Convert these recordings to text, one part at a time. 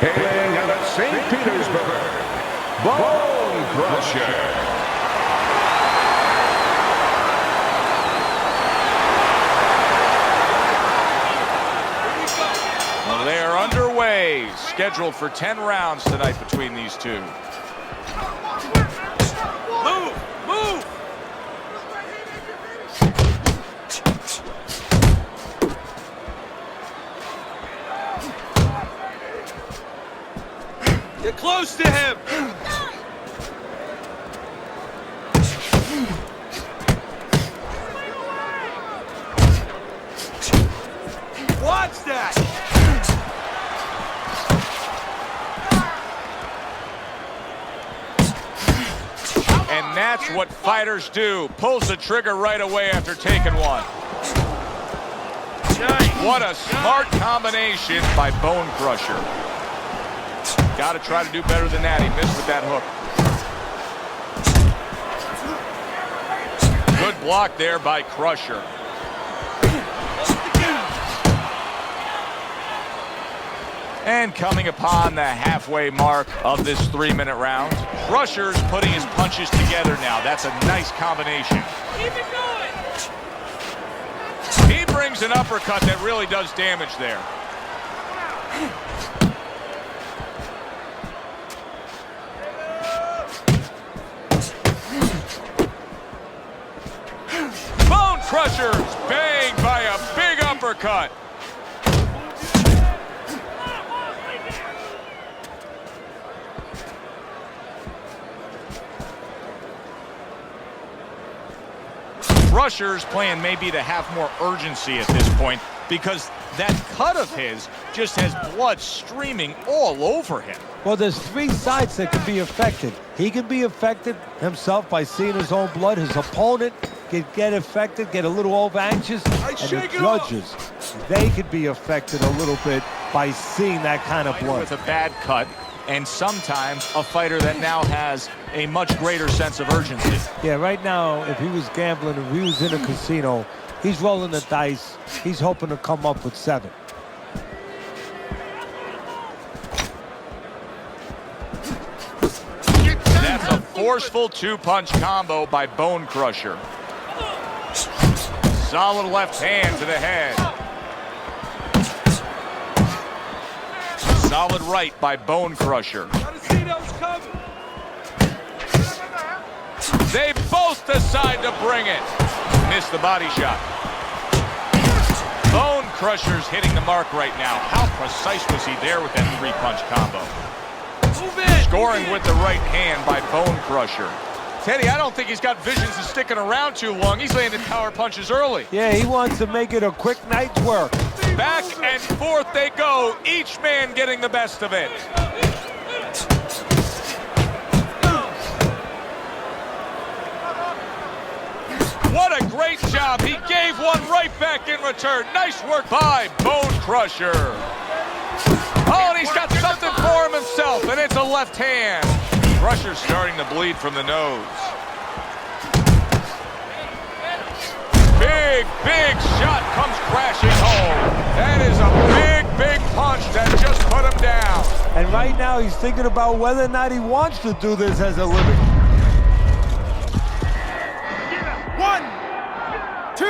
Hailing out of St. Petersburg, Bone Crusher. Well, they are underway, scheduled for 10 rounds tonight between these two. Move! Move! Get close to him! Watch that! And that's what fighters do. Pulls the trigger right away after taking one. What a smart combination by Bone Crusher. Got to try to do better than that. He missed with that hook. Good block there by Crusher. And coming upon the halfway mark of this 3-minute round, Crusher's putting his punches together now. That's a nice combination. Keep it going. He brings an uppercut that really does damage there. Bone Crusher's banged by a big uppercut. Crusher's plan may be to have more urgency at this point because that cut of his just has blood streaming all over him. Well, there's 3 sides that can be affected. He can be affected himself by seeing his own blood. His opponent can get affected, get a little over anxious. And the judges, they could be affected a little bit by seeing that kind of blood. With a bad cut, and sometimes a fighter that now has a much greater sense of urgency. Yeah, right now, if he was gambling, if he was in a casino, he's rolling the dice. He's hoping to come up with 7. That's a forceful 2-punch combo by Bone Crusher. Solid left hand to the head. Solid right by Bone Crusher. They both decide to bring it. Missed the body shot. Bone Crusher's hitting the mark right now. How precise was he there with that 3-punch combo? Scoring with the right hand by Bone Crusher. Teddy, I don't think he's got visions of sticking around too long. He's landing power punches early. Yeah, he wants to make it a quick night's work. Back and forth they go, each man getting the best of it. What a great job. He gave one right back in return. Nice work by Bone Crusher. Oh, and he's got something for him himself, and it's a left hand. Crusher's starting to bleed from the nose. Big, big shot comes crashing home. That is a big, big punch that just put him down. And right now he's thinking about whether or not he wants to do this as a living. 1, 2.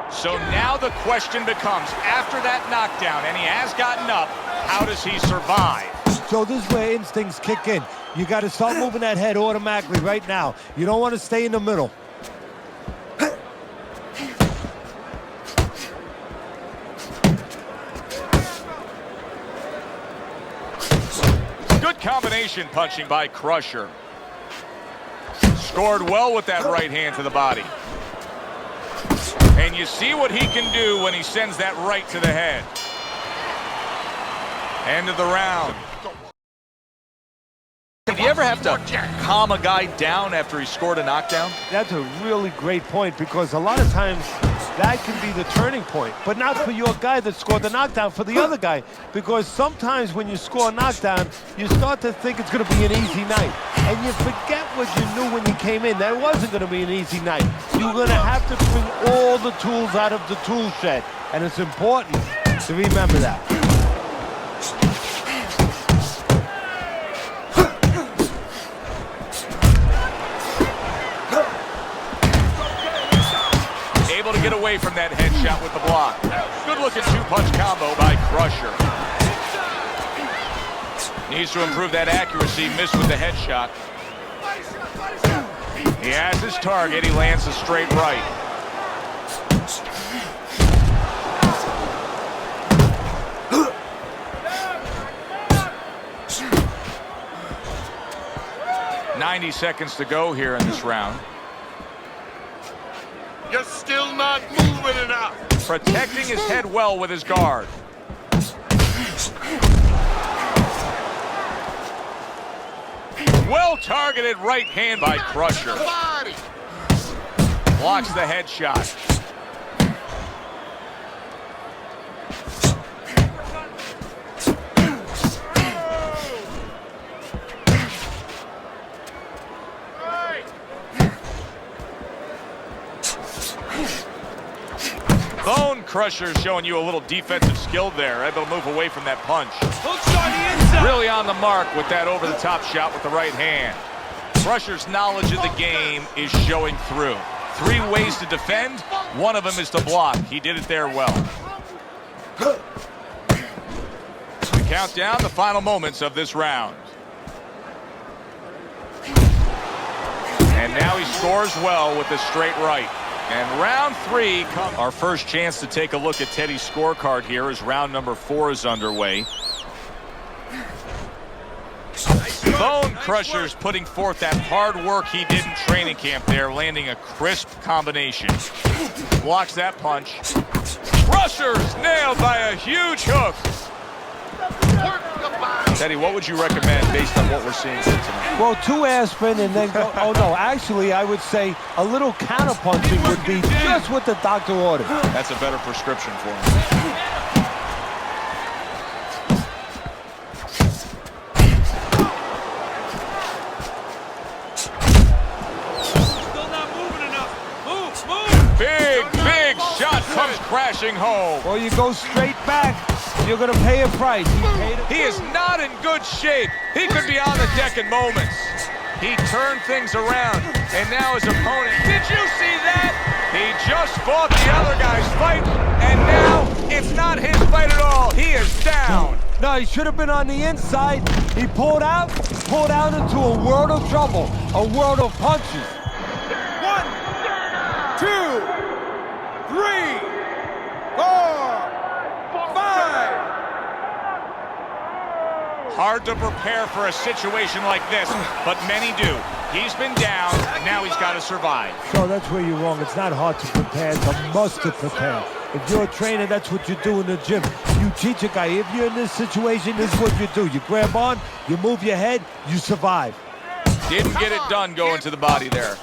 So now the question becomes, after that knockdown, and he has gotten up, how does he survive? So this is where instincts kick in. You got to start moving that head automatically right now. You don't want to stay in the middle. Good combination punching by Crusher. Scored well with that right hand to the body. And you see what he can do when he sends that right to the head. End of the round. Did you ever have to calm a guy down after he scored a knockdown? That's a really great point, because a lot of times that can be the turning point, but not for your guy that scored the knockdown, for the other guy, because sometimes when you score a knockdown, you start to think it's going to be an easy night, and you forget what you knew when you came in, that it wasn't going to be an easy night. You're going to have to bring all the tools out of the tool shed, and it's important So remember that. Able to get away from that headshot with the block. Good-looking two-punch combo by Crusher. Needs to improve that accuracy. Missed with the headshot. He has his target. He lands a straight right. "90 seconds to go here in this round. You're still not moving enough. Protecting his head well with his guard. Well-targeted right hand by Crusher. Blocks the headshot. Bone Crusher showing you a little defensive skill there. Able to move away from that punch. Really on the mark with that over-the-top shot with the right hand. Crusher's knowledge of the game is showing through. 3 ways to defend. One of them is to block. He did it there well. We count down the final moments of this round. And now he scores well with the straight right. And round 3 comes. Our first chance to take a look at Teddy's scorecard here as round number 4 is underway. Bone Crusher's putting forth that hard work he did in training camp there, landing a crisp combination. Blocks that punch. Crusher's nailed by a huge hook. Teddy, what would you recommend based on what we're seeing here tonight? Well, 2 aspirin and then go. Oh, no, actually, I would say a little counterpunching would be just what the doctor ordered. That's a better prescription for him. Big shot comes crashing home. Or you go straight back, you're going to pay a price. He is not in good shape. He could be on the deck in moments. He turned things around, and now his opponent. Did you see that? He just fought the other guy's fight, and now it's not his fight at all. He is down. No, he should have been on the inside. He pulled out into a world of trouble, a world of punches. 1, 2, 3, 4, 5. Hard to prepare for a situation like this, but many do. He's been down, now he's got to survive. So that's where you're wrong. It's not hard to prepare. It's a must to prepare. If you're a trainer, that's what you do in the gym. You teach a guy, if you're in this situation, this is what you do. You grab on, you move your head, you survive. Didn't get it done going to the body there.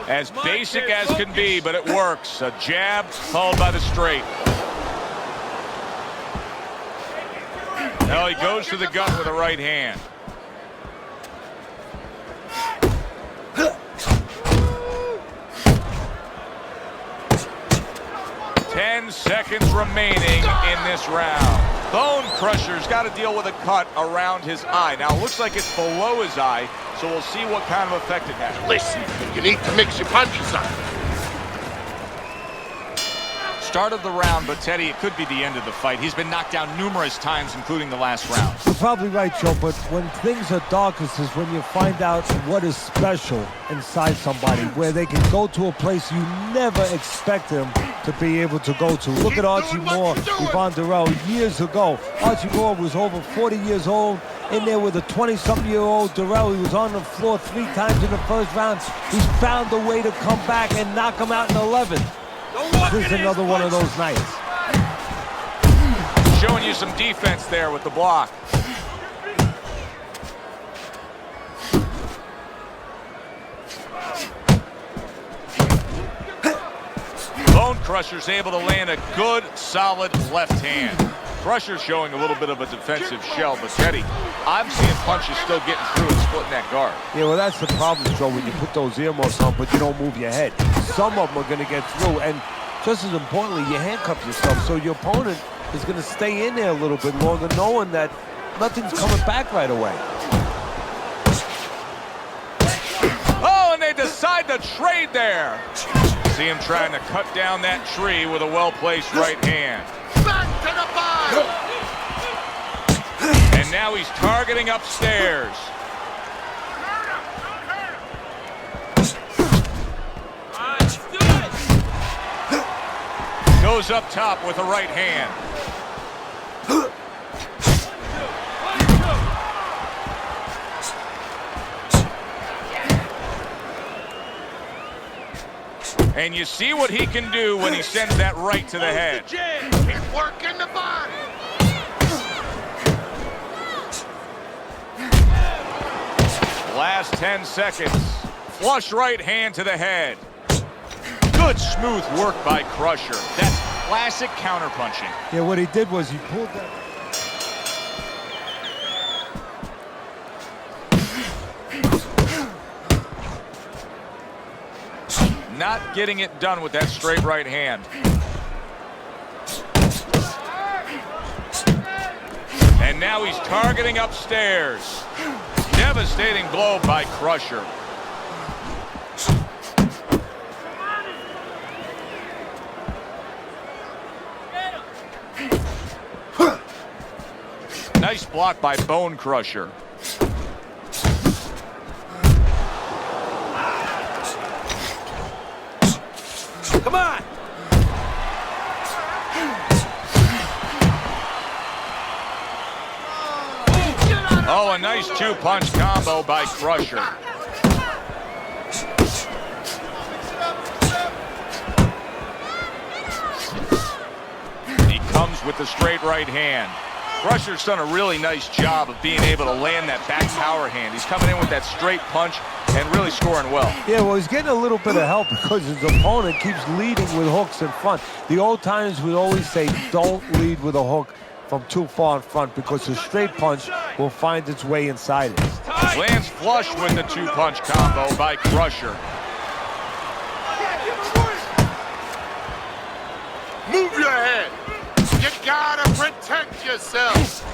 As basic as can be, but it works. A jab followed by the straight. Now he goes to the gut with a right hand. 10 seconds remaining in this round. Bone Crusher's got to deal with a cut around his eye. Now, it looks like it's below his eye, so we'll see what kind of effect it has. Listen, you need to mix your punches up. Start of the round, but Teddy, it could be the end of the fight. He's been knocked down numerous times, including the last round. You're probably right, Joe, but when things are darkest is when you find out what is special inside somebody, where they can go to a place you never expected them to be able to go to. Look at Archie Moore, Yvonne Durrell, years ago. Archie Moore was over 40 years old, in there with a 20-something-year-old Durrell. He was on the floor 3 times in the first round. He's found a way to come back and knock him out in 11. This is another one of those nights. Showing you some defense there with the block. Bone Crusher's able to land a good, solid left hand. Crusher's showing a little bit of a defensive shell, but Teddy, I'm seeing punches still getting through and splitting that guard. Yeah, well, that's the problem, Joe, when you put those earmuffs on, but you don't move your head. Some of them are going to get through, and just as importantly, you handcuff yourself, so your opponent is going to stay in there a little bit longer, knowing that nothing's coming back right away. Oh, and they decide to trade there. See him trying to cut down that tree with a well-placed right hand. Back to the bottom. And now he's targeting upstairs. Goes up top with a right hand. And you see what he can do when he sends that right to the head. He's working the body. Last 10 seconds. Flush right hand to the head. Good smooth work by Crusher. That's classic counterpunching. Yeah, what he did was he pulled that. Not getting it done with that straight right hand. And now he's targeting upstairs. Devastating blow by Crusher. Nice block by Bone Crusher. Come on. Oh, a nice two-punch combo by Crusher. He comes with the straight right hand. Crusher's done a really nice job of being able to land that back power hand. He's coming in with that straight punch and really scoring well. Yeah, well, he's getting a little bit of help because his opponent keeps leading with hooks in front. The old timers would always say, don't lead with a hook from too far in front because the straight punch will find its way inside it. Lands flush with the two-punch combo by Crusher. Move your head. You gotta protect yourself.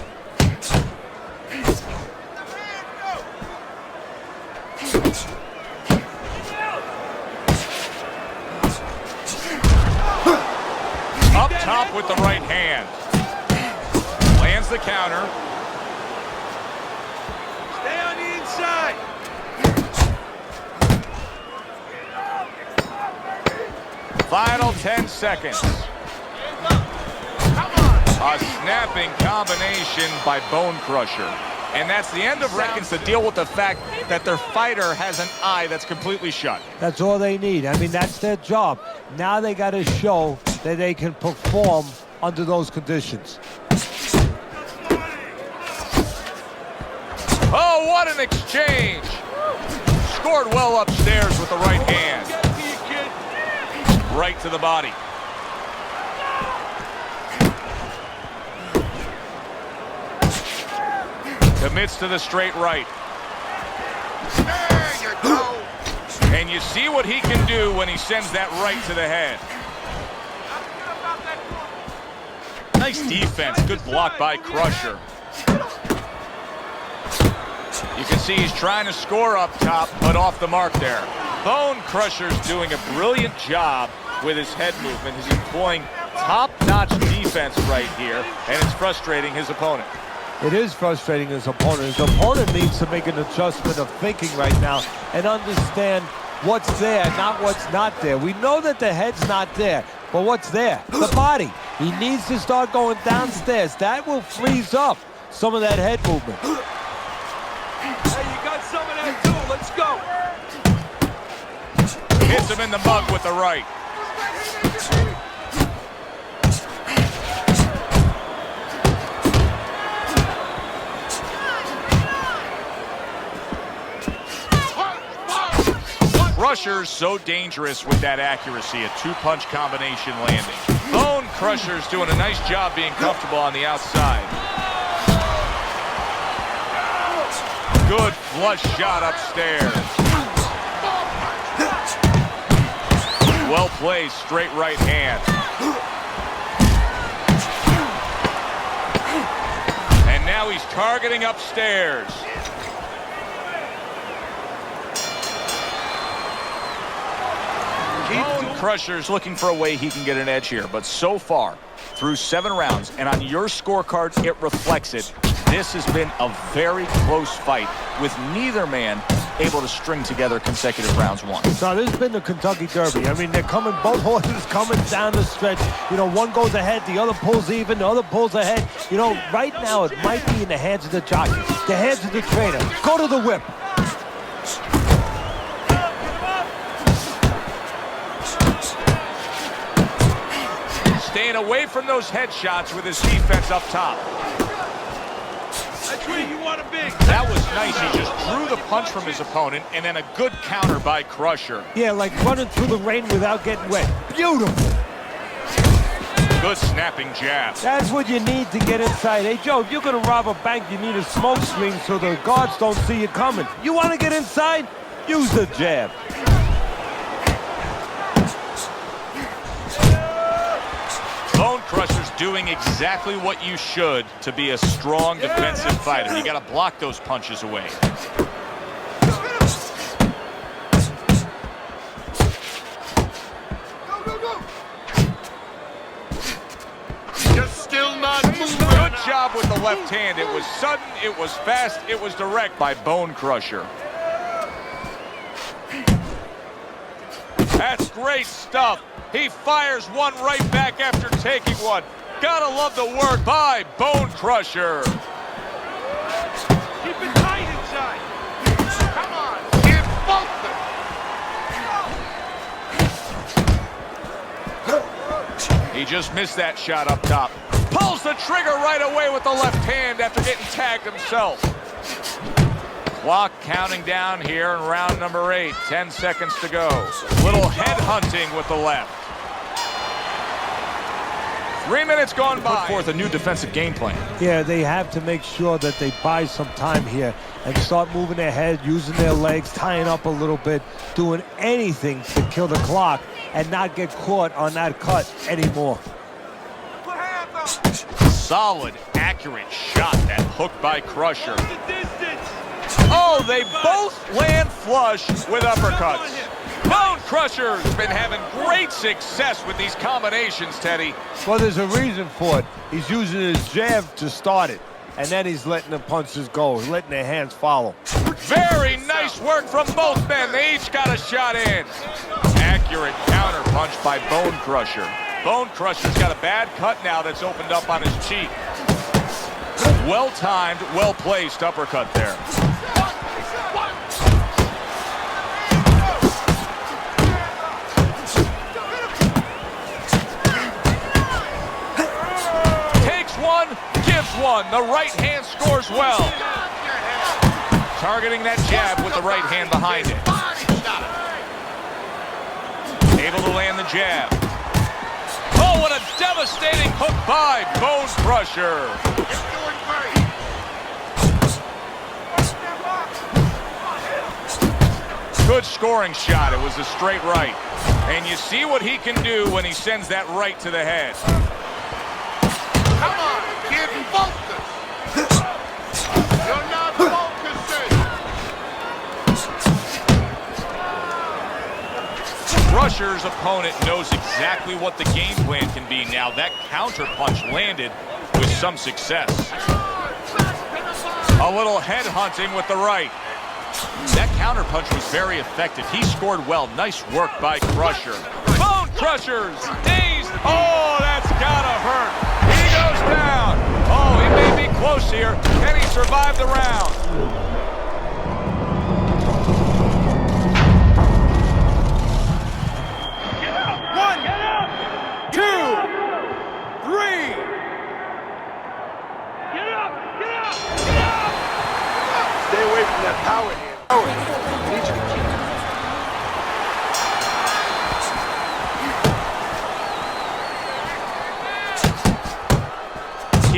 Up top with the right hand. Lands the counter. Stay on the inside. Final 10 seconds. A snapping combination by Bone Crusher. And that's the end of Reckons to deal with the fact that their fighter has an eye that's completely shut. That's all they need. I mean, that's their job. Now they got to show that they can perform under those conditions. Oh, what an exchange. Scored well upstairs with the right hand. Right to the body. Commits to the straight right. There you go. And you see what he can do when he sends that right to the head. Nice defense. Good block by Crusher. You can see he's trying to score up top, but off the mark there. Bone Crusher's doing a brilliant job with his head movement. He's employing top-notch defense right here, and it's frustrating his opponent. It is frustrating his opponent. His opponent needs to make an adjustment of thinking right now and understand what's there, not what's not there. We know that the head's not there, but what's there? The body. He needs to start going downstairs. That will freeze up some of that head movement. Hey, you got some of that too. Let's go. Hits him in the mug with the right. Crusher's so dangerous with that accuracy, a two-punch combination landing. Bone Crusher's doing a nice job being comfortable on the outside. Good flush shot upstairs. Well played, straight right hand. And now he's targeting upstairs. Bone Crusher's looking for a way he can get an edge here, but so far, through 7 rounds, and on your scorecard, it reflects it. This has been a very close fight, with neither man able to string together consecutive rounds won. So this has been the Kentucky Derby. I mean, they're coming, both horses coming down the stretch. You know, one goes ahead, the other pulls even, the other pulls ahead. You know, right now it might be in the hands of the jockey, the hands of the trainer. Go to the whip. Staying away from those headshots with his defense up top. That's where you want to be. That was nice. He just drew the punch from his opponent, and then a good counter by Crusher. Yeah, like running through the rain without getting wet. Beautiful. Good snapping jab. That's what you need to get inside. Hey, Joe, if you're going to rob a bank, you need a smoke screen so the guards don't see you coming. You want to get inside? Use the jab. Bone Crusher's doing exactly what you should to be a strong defensive fighter. You got to block those punches away. You're still not moving. Good job with the left hand. It was sudden, it was fast, it was direct by Bone Crusher. That's great stuff. He fires one right back after taking one. Gotta love the work by Bone Crusher. Keep it tight inside. Come on, give both them. He just missed that shot up top. Pulls the trigger right away with the left hand after getting tagged himself. Clock counting down here in round number 8. 10 seconds to go. Little head hunting with the left. 3 minutes gone by. Put forth a new defensive game plan. Yeah, they have to make sure that they buy some time here and start moving their head, using their legs, tying up a little bit, doing anything to kill the clock and not get caught on that cut anymore. Solid, accurate shot. That hook by Crusher. The distance. Oh, they both land flush with uppercuts. Bone Crusher's been having great success with these combinations, Teddy. Well, there's a reason for it. He's using his jab to start it, and then he's letting the punches go, letting their hands follow. Very nice work from both men. They each got a shot in. Accurate counter punch by Bone Crusher. Bone Crusher's got a bad cut now that's opened up on his cheek. Well-timed, well-placed uppercut there. Takes one, gives one. The right hand scores well. Targeting that jab with the right hand behind it. Able to land the jab. Oh, what a devastating hook by Bone Crusher. You're doing great. Good scoring shot. It was a straight right. And you see what he can do when he sends that right to the head. Come on, give focus. You're not focusing. Crusher's opponent knows exactly what the game plan can be now. That counter punch landed with some success. A little head hunting with the right. That counter punch was very effective. He scored well. Nice work by Crusher. Bone Crusher's dazed. Oh, that's gotta hurt. He goes down. Oh, he may be close here. Can he survive the round? Stay away from that power hand. I need you to keep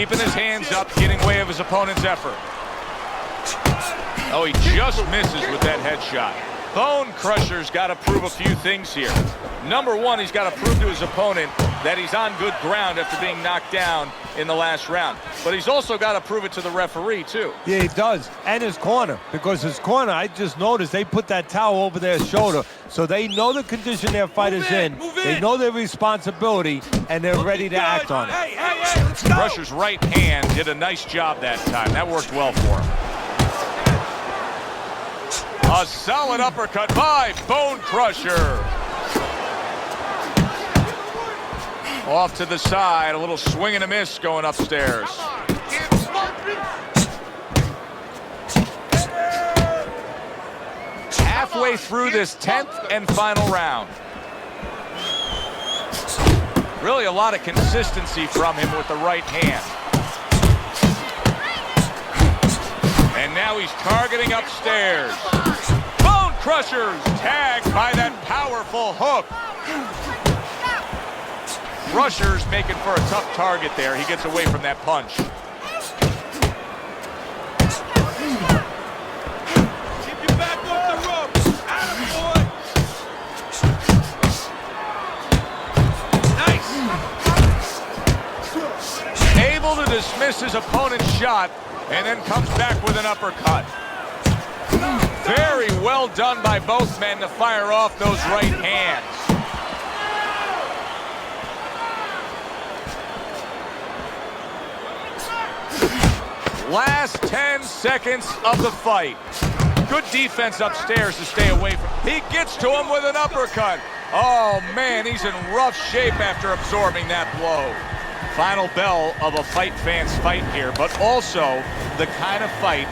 keeping his hands up, getting way of his opponent's effort. Oh, he just misses with that headshot. Bone Crusher's got to prove a few things here. Number one, he's got to prove to his opponent that he's on good ground after being knocked down in the last round. But he's also got to prove it to the referee, too. Yeah, he does. And his corner. Because his corner, I just noticed, they put that towel over their shoulder. So they know the condition their fighter's in. They know their responsibility, and they're ready to act on it. Crusher's right hand did a nice job that time. That worked well for him. A solid uppercut by Bone Crusher. Off to the side, a little swing and a miss going upstairs. Halfway through this 10th and final round. Really a lot of consistency from him with the right hand. And now he's targeting upstairs. Bone Crusher's tagged by that powerful hook. Crusher's making for a tough target there. He gets away from that punch. Keep your back off the ropes. Attaboy. Nice. Able to dismiss his opponent's shot and then comes back with an uppercut. Very well done by both men to fire off those right hands. Last 10 seconds of the fight. Good defense upstairs to stay away from. He gets to him with an uppercut. Oh man, he's in rough shape after absorbing that blow. Final bell of a fight fan's fight here, but also the kind of fight